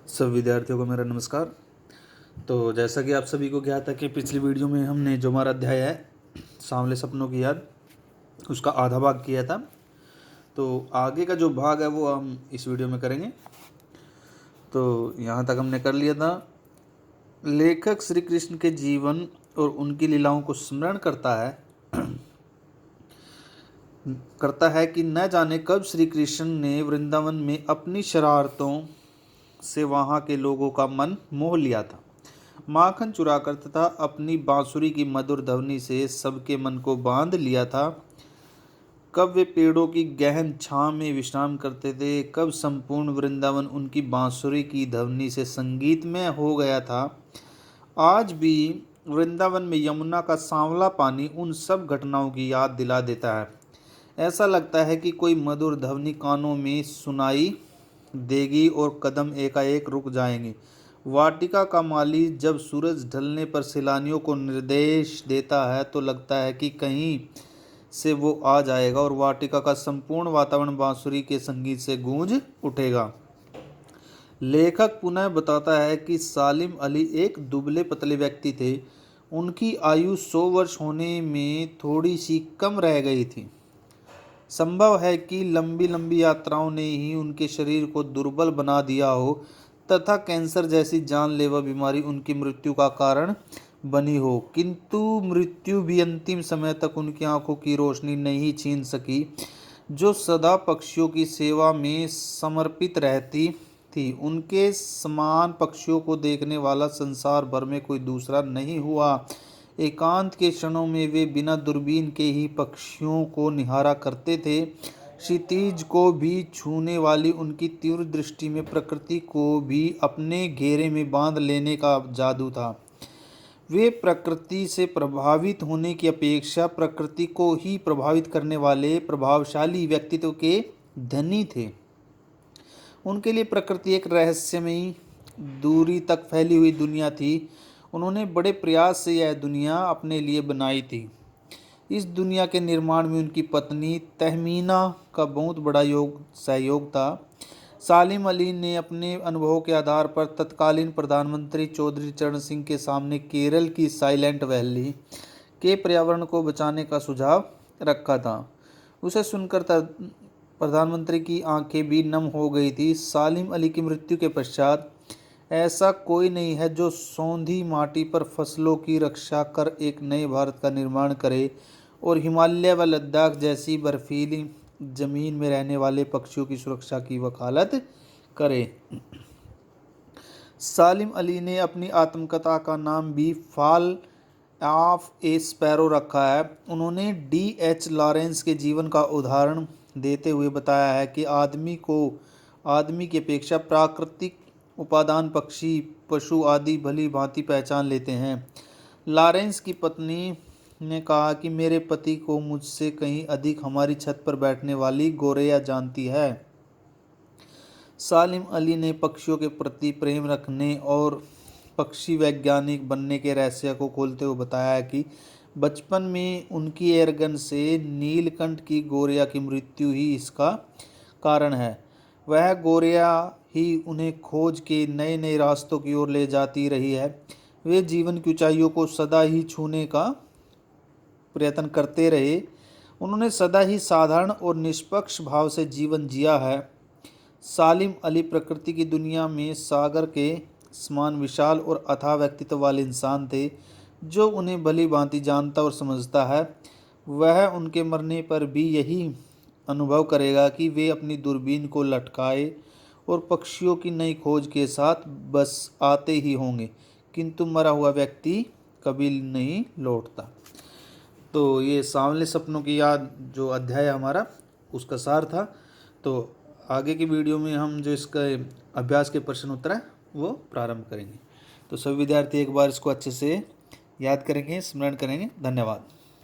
सब विद्यार्थियों को मेरा नमस्कार। तो जैसा कि आप सभी को ज्ञात है कि पिछली वीडियो में हमने जो हमारा अध्याय है सांवले सपनों की याद, उसका आधा भाग किया था। तो आगे का जो भाग है वो हम इस वीडियो में करेंगे। तो यहाँ तक हमने कर लिया था। लेखक श्री कृष्ण के जीवन और उनकी लीलाओं को स्मरण करता है कि न जाने कब श्री कृष्ण ने वृंदावन में अपनी शरारतों से वहाँ के लोगों का मन मोह लिया था। माखन चुराकर तथा अपनी बांसुरी की मधुर ध्वनि से सबके मन को बांध लिया था। कब वे पेड़ों की गहन छांव में विश्राम करते थे, कब संपूर्ण वृंदावन उनकी बांसुरी की ध्वनि से संगीतमय हो गया था। आज भी वृंदावन में यमुना का सांवला पानी उन सब घटनाओं की याद दिला देता है। ऐसा लगता है कि कोई मधुर ध्वनि कानों में सुनाई देगी और कदम एकाएक रुक जाएंगे। वाटिका का माली जब सूरज ढलने पर सैलानियों को निर्देश देता है तो लगता है कि कहीं से वो आ जाएगा और वाटिका का संपूर्ण वातावरण बांसुरी के संगीत से गूंज उठेगा। लेखक पुनः बताता है कि सालिम अली एक दुबले पतले व्यक्ति थे। उनकी आयु 100 वर्ष होने में थोड़ी सी कम रह गई थी। संभव है कि लंबी लंबी यात्राओं ने ही उनके शरीर को दुर्बल बना दिया हो तथा कैंसर जैसी जानलेवा बीमारी उनकी मृत्यु का कारण बनी हो, किंतु मृत्यु भी अंतिम समय तक उनकी आंखों की रोशनी नहीं छीन सकी जो सदा पक्षियों की सेवा में समर्पित रहती थी। उनके समान पक्षियों को देखने वाला संसार भर में कोई दूसरा नहीं हुआ। एकांत के क्षणों में वे बिना दूरबीन के ही पक्षियों को निहारा करते थे। क्षितिज को भी छूने वाली उनकी तीव्र दृष्टि में प्रकृति को भी अपने घेरे में बांध लेने का जादू था। वे प्रकृति से प्रभावित होने की अपेक्षा प्रकृति को ही प्रभावित करने वाले प्रभावशाली व्यक्तित्व के धनी थे। उनके लिए प्रकृति एक रहस्यमयी दूरी तक फैली हुई दुनिया थी। उन्होंने बड़े प्रयास से यह दुनिया अपने लिए बनाई थी। इस दुनिया के निर्माण में उनकी पत्नी तहमीना का बहुत बड़ा सहयोग था। सालिम अली ने अपने अनुभवों के आधार पर तत्कालीन प्रधानमंत्री चौधरी चरण सिंह के सामने केरल की साइलेंट वैली के पर्यावरण को बचाने का सुझाव रखा था। उसे सुनकर प्रधानमंत्री की आंखें भी नम हो गई थी। सालिम अली की मृत्यु के पश्चात ऐसा कोई नहीं है जो सौंधी माटी पर फसलों की रक्षा कर एक नए भारत का निर्माण करे और हिमालय व लद्दाख जैसी बर्फीली जमीन में रहने वाले पक्षियों की सुरक्षा की वकालत करे। सालिम अली ने अपनी आत्मकथा का नाम भी फॉल ऑफ ए स्पैरो रखा है। उन्होंने D.H. लॉरेंस के जीवन का उदाहरण देते हुए बताया है कि आदमी की अपेक्षा प्राकृतिक उपादान पक्षी, पशु आदि भली भांति पहचान लेते हैं। लॉरेंस की पत्नी ने कहा कि मेरे पति को मुझसे कहीं अधिक हमारी छत पर बैठने वाली गोरैया जानती है। सालिम अली ने पक्षियों के प्रति प्रेम रखने और पक्षी वैज्ञानिक बनने के रहस्य को खोलते हुए बताया कि बचपन में उनकी एयरगन से नीलकंठ की गोरैया की मृत्यु ही इसका कारण है। वह गोरैया ही उन्हें खोज के नए नए रास्तों की ओर ले जाती रही है। वे जीवन की ऊंचाइयों को सदा ही छूने का प्रयत्न करते रहे। उन्होंने सदा ही साधारण और निष्पक्ष भाव से जीवन जिया है। सालिम अली प्रकृति की दुनिया में सागर के समान विशाल और अथाह व्यक्तित्व वाले इंसान थे। जो उन्हें भली भांति जानता और समझता है वह उनके मरने पर भी यही अनुभव करेगा कि वे अपनी दूरबीन को लटकाए और पक्षियों की नई खोज के साथ बस आते ही होंगे, किंतु मरा हुआ व्यक्ति कभी नहीं लौटता। तो ये सांवले सपनों की याद जो अध्याय हमारा उसका सार था। तो आगे की वीडियो में हम जो इसका अभ्यास के प्रश्न उत्तर है वो प्रारंभ करेंगे। तो सभी विद्यार्थी एक बार इसको अच्छे से याद करेंगे, स्मरण करेंगे। धन्यवाद।